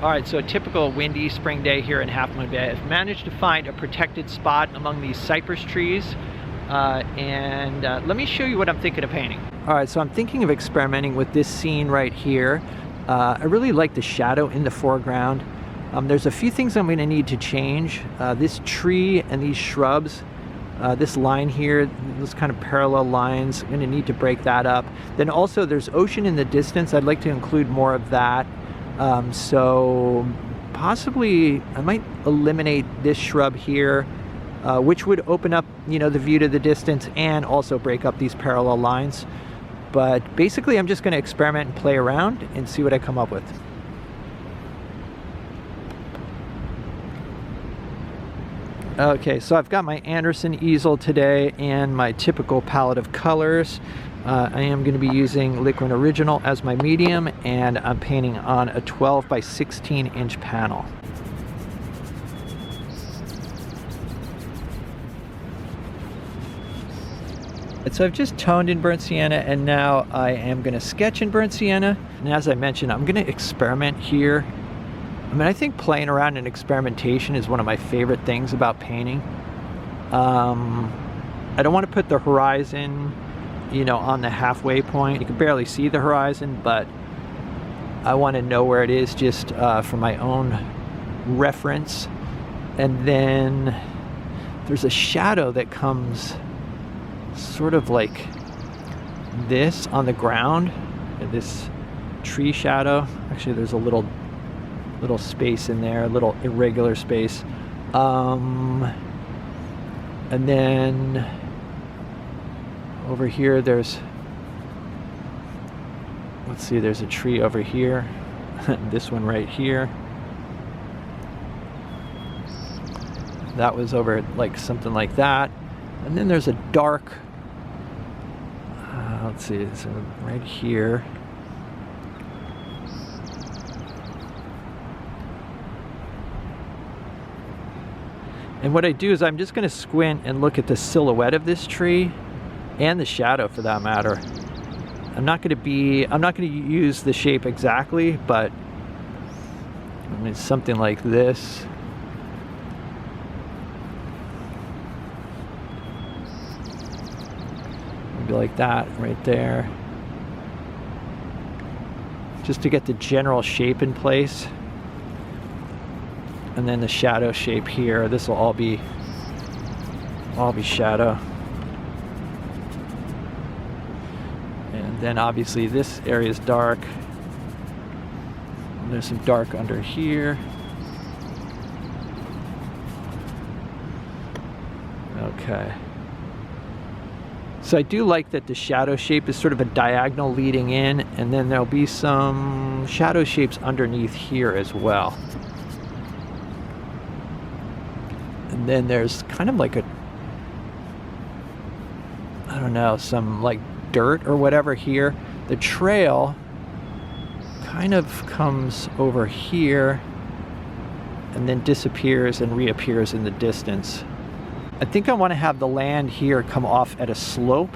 All right, so a typical windy spring day here in Half Moon Bay. I've managed to find a protected spot among these cypress trees, and let me show you what I'm thinking of painting. All right, so I'm thinking of experimenting with this scene right here. I really like the shadow in the foreground. There's a few things I'm going to need to change. This tree and these shrubs, this line here, those kind of parallel lines, I'm going to need to break that up. Then also there's ocean in the distance. I'd like to include more of that. So possibly I might eliminate this shrub here, which would open up, you know, the view to the distance and also break up these parallel lines. But basically I'm just going to experiment and play around and see what I come up with. Okay, so I've got my Anderson easel today and my typical palette of colors. I am going to be using Liquid Original as my medium, and I'm painting on a 12 by 16 inch panel. So I've just toned in burnt sienna, and now I am going to sketch in burnt sienna. And as I mentioned, I'm going to experiment here. I mean, I think playing around and experimentation is one of my favorite things about painting. I don't want to put the horizon, you know, on the halfway point. You can barely see the horizon, but I want to know where it is just for my own reference. And then there's a shadow that comes sort of like this on the ground, this tree shadow. Actually, there's a little space in there, a little irregular space. And then over here there's, let's see, there's a tree over here. This one right here. That was over like something like that. And then there's a dark, let's see, it's right here. And what I do is I'm just going to squint and look at the silhouette of this tree and the shadow for that matter. I'm not going to use the shape exactly, but I mean something like this. Maybe like that right there. Just to get the general shape in place. And then the shadow shape here, this will all be shadow. And then obviously this area is dark. And there's some dark under here. Okay. So I do like that the shadow shape is sort of a diagonal leading in, and then there'll be some shadow shapes underneath here as well. And then there's kind of like a, I don't know, some like dirt or whatever here. The trail kind of comes over here and then disappears and reappears in the distance. I think I want to have the land here come off at a slope,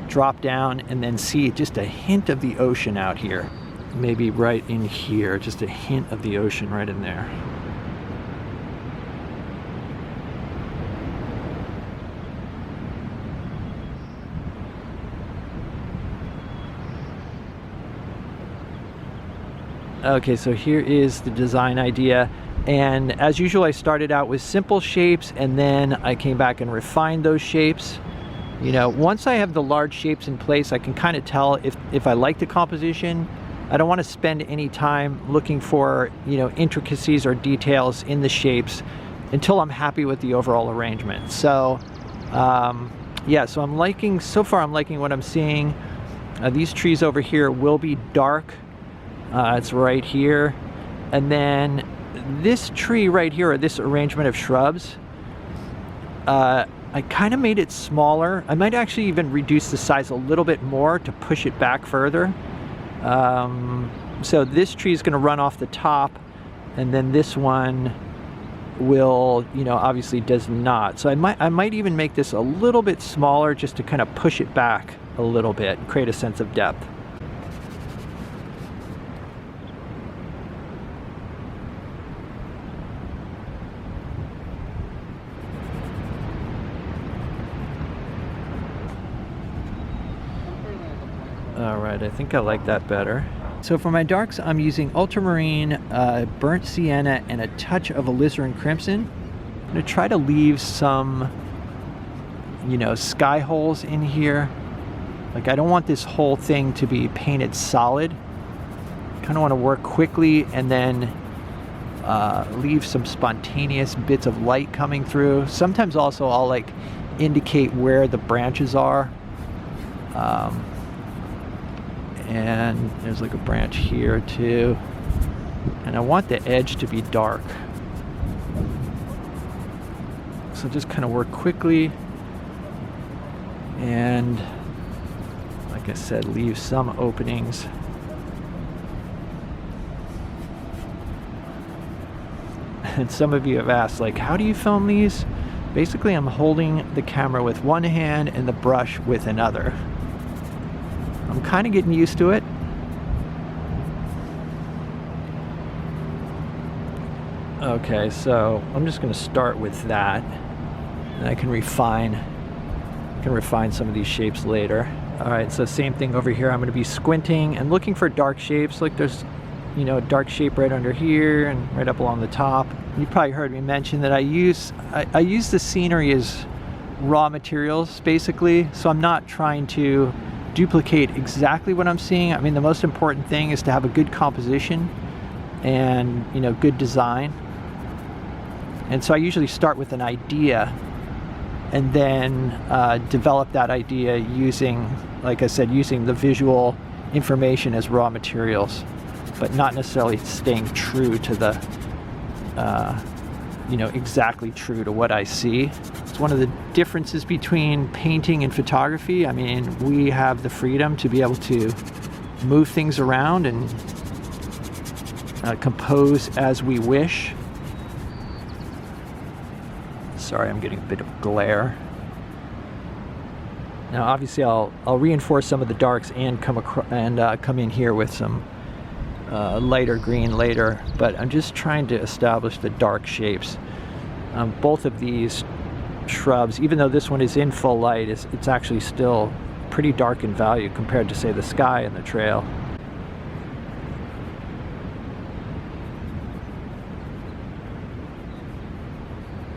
drop down, and then see just a hint of the ocean out here. Maybe right in here, just a hint of the ocean right in there. Okay, so here is the design idea, and as usual I started out with simple shapes and then I came back and refined those shapes. You know, once I have the large shapes in place, I can kind of tell if I like the composition. I don't want to spend any time looking for, you know, intricacies or details in the shapes until I'm happy with the overall arrangement. So yeah, so so far I'm liking what I'm seeing. These trees over here will be dark. It's right here. And then this tree right here, or this arrangement of shrubs, I kind of made it smaller. I might actually even reduce the size a little bit more to push it back further. So this tree is going to run off the top, and then this one will, you know, obviously does not. So I might even make this a little bit smaller just to kind of push it back a little bit, create a sense of depth. All right, I think I like that better. So for my darks, I'm using ultramarine, burnt sienna, and a touch of alizarin crimson. I'm gonna try to leave some, you know, sky holes in here. Like, I don't want this whole thing to be painted solid. Kind of want to work quickly and then leave some spontaneous bits of light coming through. Sometimes also I'll like indicate where the branches are. And there's like a branch here too. And I want the edge to be dark. So just kind of work quickly. And like I said, leave some openings. And some of you have asked, like, how do you film these? Basically, I'm holding the camera with one hand and the brush with another. I'm kind of getting used to it. Okay, so I'm just going to start with that, and I can refine some of these shapes later. All right, so same thing over here. I'm going to be squinting and looking for dark shapes. Like there's, you know, a dark shape right under here and right up along the top. You probably heard me mention that I use the scenery as raw materials, basically. So I'm not trying to duplicate exactly what I'm seeing. I mean, the most important thing is to have a good composition and, you know, good design. And so I usually start with an idea and then develop that idea using, like I said, using the visual information as raw materials, but not necessarily staying true to the, you know, exactly true to what I see. It's one of the differences between painting and photography. I mean, we have the freedom to be able to move things around and compose as we wish. Sorry, I'm getting a bit of glare. Now, obviously, I'll reinforce some of the darks and come in here with some lighter green later, but I'm just trying to establish the dark shapes. Both of these shrubs, even though this one is in full light, it's actually still pretty dark in value compared to, say, the sky and the trail.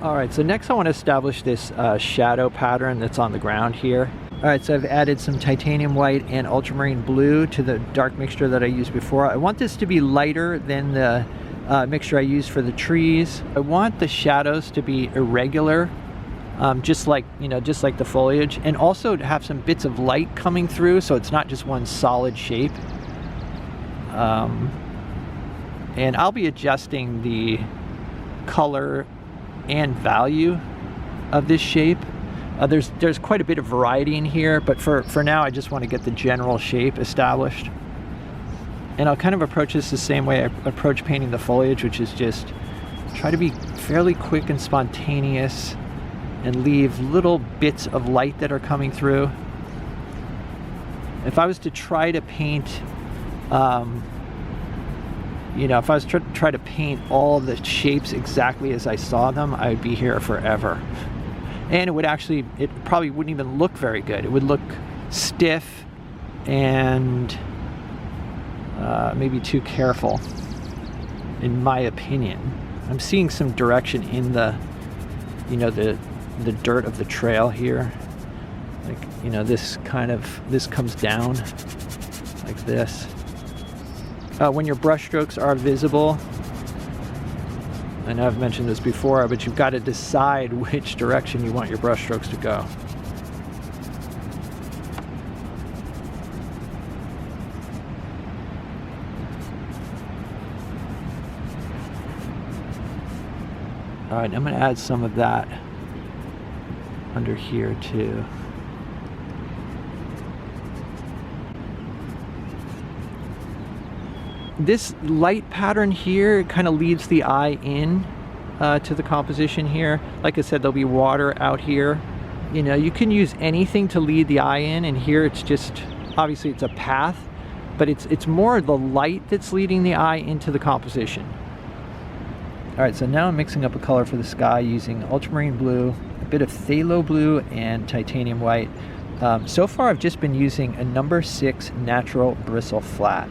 All right, so next I want to establish this shadow pattern that's on the ground here. All right, so I've added some titanium white and ultramarine blue to the dark mixture that I used before. I want this to be lighter than the mixture I used for the trees. I want the shadows to be irregular, just like, you know, just like the foliage, and also to have some bits of light coming through, so it's not just one solid shape. And I'll be adjusting the color and value of this shape. There's quite a bit of variety in here, but for now I just want to get the general shape established. And I'll kind of approach this the same way I approach painting the foliage, which is just try to be fairly quick and spontaneous and leave little bits of light that are coming through. If I was to try to paint, you know, if I was to try to paint all the shapes exactly as I saw them, I would be here forever. And it would actually, it probably wouldn't even look very good. It would look stiff and maybe too careful, in my opinion. I'm seeing some direction in the, you know, the dirt of the trail here. Like, you know, this comes down like this. When your brush strokes are visible, I know I've mentioned this before, but you've got to decide which direction you want your brush strokes to go. All right, I'm going to add some of that under here too. This light pattern here kind of leads the eye in to the composition here. Like I said, there'll be water out here. You know, you can use anything to lead the eye in, and here it's just, obviously it's a path, but it's more the light that's leading the eye into the composition. All right, so now I'm mixing up a color for the sky using ultramarine blue, a bit of phthalo blue, and titanium white. So far I've just been using a number 6 natural bristle flat.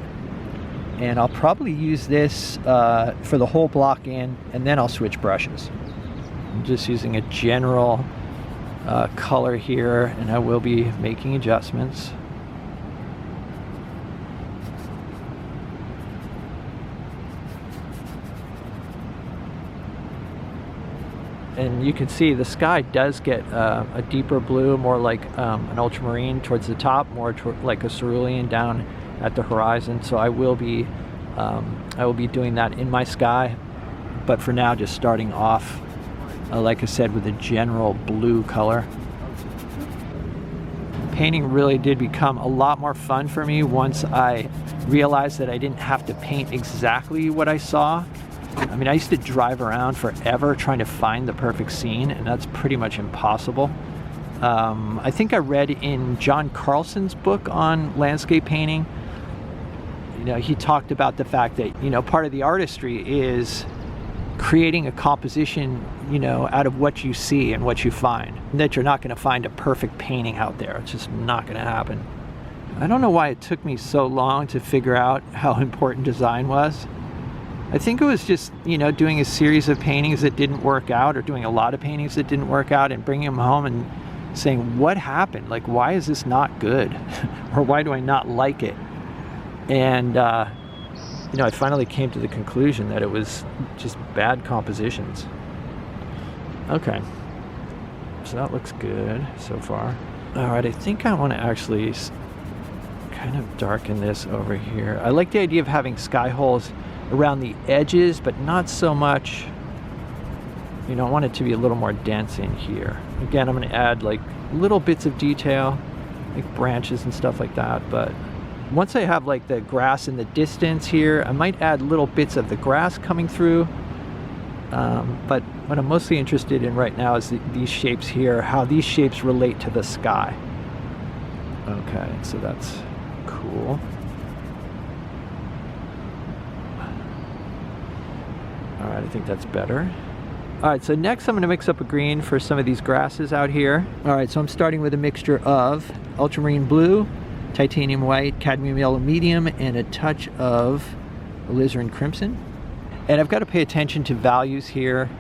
And I'll probably use this for the whole block in, and then I'll switch brushes. I'm just using a general color here, and I will be making adjustments. And you can see the sky does get a deeper blue, more like an ultramarine towards the top, more like a cerulean down at the horizon. So I will be doing that in my sky, but for now just starting off, like I said, with a general blue color. Painting really did become a lot more fun for me once I realized that I didn't have to paint exactly what I saw. I mean, I used to drive around forever trying to find the perfect scene, and that's pretty much impossible. I think I read in John Carlson's book on landscape painting, you know, he talked about the fact that, you know, part of the artistry is creating a composition, you know, out of what you see and what you find. That you're not going to find a perfect painting out there. It's just not going to happen. I don't know why it took me so long to figure out how important design was. I think it was just, you know, doing a series of paintings that didn't work out, or doing a lot of paintings that didn't work out, and bringing them home and saying, what happened? Like, why is this not good? Or why do I not like it? And, you know, I finally came to the conclusion that it was just bad compositions. Okay, so that looks good so far. All right, I think I want to actually kind of darken this over here. I like the idea of having sky holes around the edges, but not so much, you know, I want it to be a little more dense in here. Again, I'm going to add like little bits of detail, like branches and stuff like that, but once I have like the grass in the distance here, I might add little bits of the grass coming through. But what I'm mostly interested in right now is these shapes here, how these shapes relate to the sky. Okay, so that's cool. All right, I think that's better. All right, so next I'm going to mix up a green for some of these grasses out here. All right, so I'm starting with a mixture of ultramarine blue, titanium white, cadmium yellow medium, and a touch of alizarin crimson. And I've got to pay attention to values here.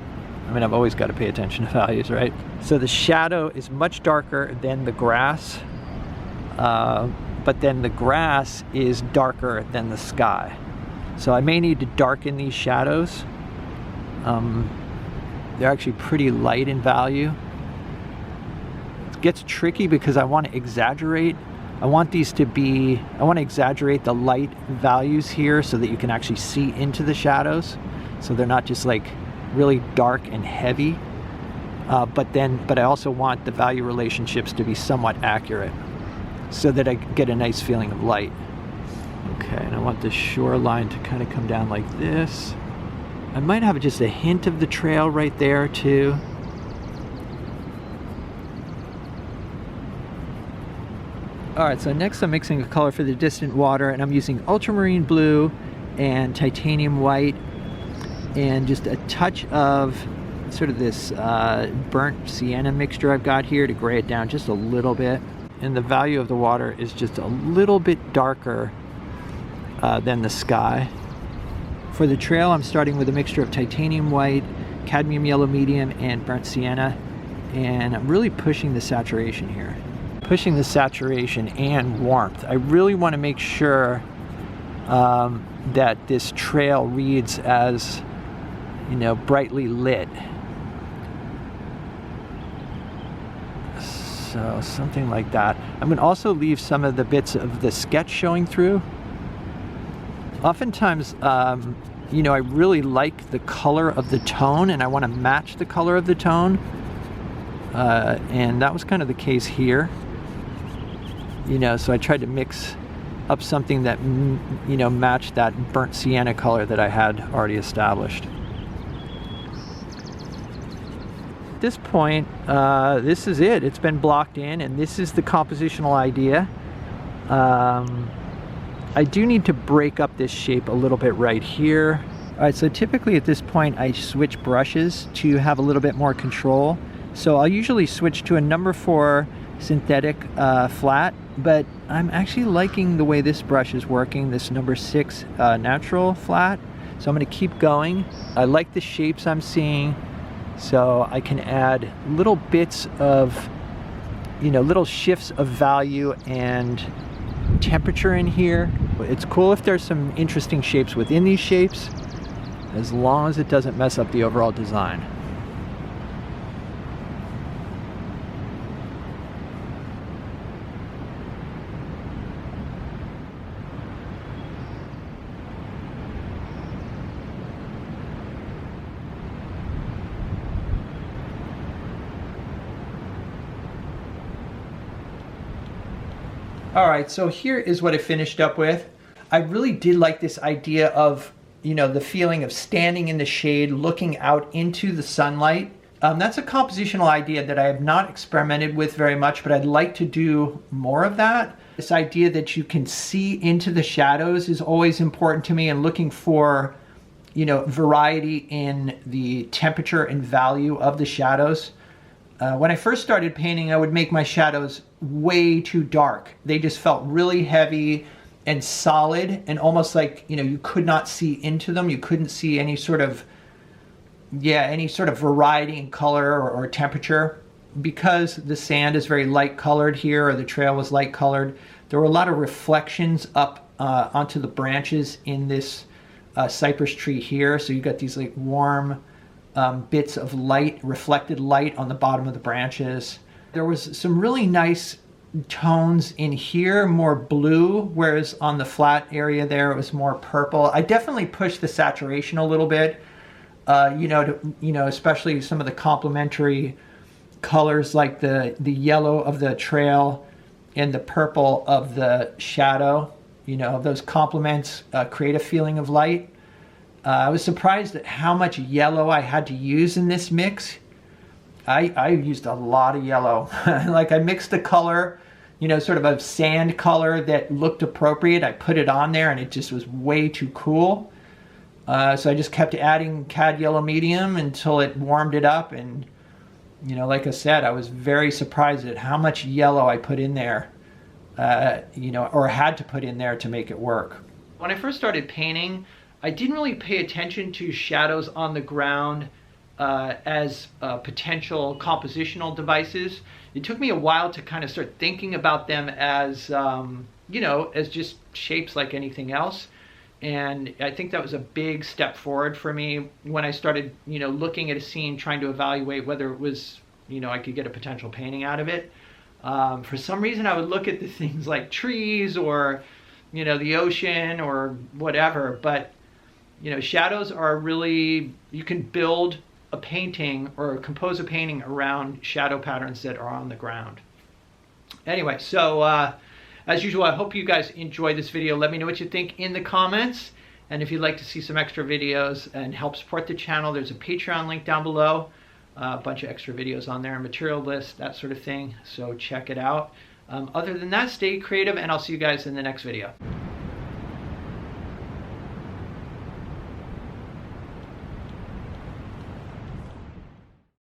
I mean, I've always got to pay attention to values, right? So the shadow is much darker than the grass, but then the grass is darker than the sky. So I may need to darken these shadows. They're actually pretty light in value. It gets tricky because I want to exaggerate. I want to exaggerate the light values here so that you can actually see into the shadows. So they're not just like really dark and heavy. But I also want the value relationships to be somewhat accurate so that I get a nice feeling of light. Okay, and I want the shoreline to kind of come down like this. I might have just a hint of the trail right there too. All right, so next I'm mixing a color for the distant water, and I'm using ultramarine blue and titanium white and just a touch of sort of this burnt sienna mixture I've got here to gray it down just a little bit. And the value of the water is just a little bit darker than the sky. For the trail, I'm starting with a mixture of titanium white, cadmium yellow medium, and burnt sienna. And I'm really pushing the saturation here. Pushing the saturation and warmth. I really want to make sure that this trail reads as, you know, brightly lit. So something like that. I'm going to also leave some of the bits of the sketch showing through. Oftentimes, you know, I really like the color of the tone, and I want to match the color of the tone. And that was kind of the case here. You know, so I tried to mix up something that, you know, matched that burnt sienna color that I had already established. At this point, this is it. It's been blocked in, and this is the compositional idea. I do need to break up this shape a little bit right here. All right, so typically at this point I switch brushes to have a little bit more control. So I'll usually switch to a number 4 synthetic flat, but I'm actually liking the way this brush is working, this number 6 natural flat. So I'm going to keep going. I like the shapes I'm seeing, so I can add little bits of, little shifts of value and temperature in here. It's cool if there's some interesting shapes within these shapes, as long as it doesn't mess up the overall design. All right, so here is what I finished up with. I really did like this idea of, the feeling of standing in the shade, looking out into the sunlight. That's a compositional idea that I have not experimented with very much, but I'd like to do more of that. This idea that you can see into the shadows is always important to me, and looking for, variety in the temperature and value of the shadows. When I first started painting, I would make my shadows way too dark. They just felt really heavy and solid, and almost like, you could not see into them. You couldn't see any sort of variety in color or temperature. Because the sand is very light colored here, or the trail was light colored, there were a lot of reflections up onto the branches in this cypress tree here. So you got these like warm bits of light, reflected light on the bottom of the branches. There was some really nice tones in here, more blue, whereas on the flat area there it was more purple. I definitely pushed the saturation a little bit, especially some of the complementary colors like the yellow of the trail and the purple of the shadow. Those complements create a feeling of light. I was surprised at how much yellow I had to use in this mix. I used a lot of yellow. Like I mixed the color, sort of a sand color that looked appropriate. I put it on there and it just was way too cool. So I just kept adding cad yellow medium until it warmed it up. And, like I said, I was very surprised at how much yellow I put in there, or had to put in there to make it work. When I first started painting, I didn't really pay attention to shadows on the ground as potential compositional devices. It took me a while to kind of start thinking about them as, as just shapes like anything else. And I think that was a big step forward for me when I started, looking at a scene, trying to evaluate whether it was, I could get a potential painting out of it. For some reason, I would look at the things like trees or, the ocean or whatever, but shadows are really, you can build a painting or compose a painting around shadow patterns that are on the ground. Anyway, so as usual, I hope you guys enjoyed this video. Let me know what you think in the comments. And if you'd like to see some extra videos and help support the channel, there's a Patreon link down below. A bunch of extra videos on there, material list, that sort of thing. So check it out. Other than that, stay creative, and I'll see you guys in the next video.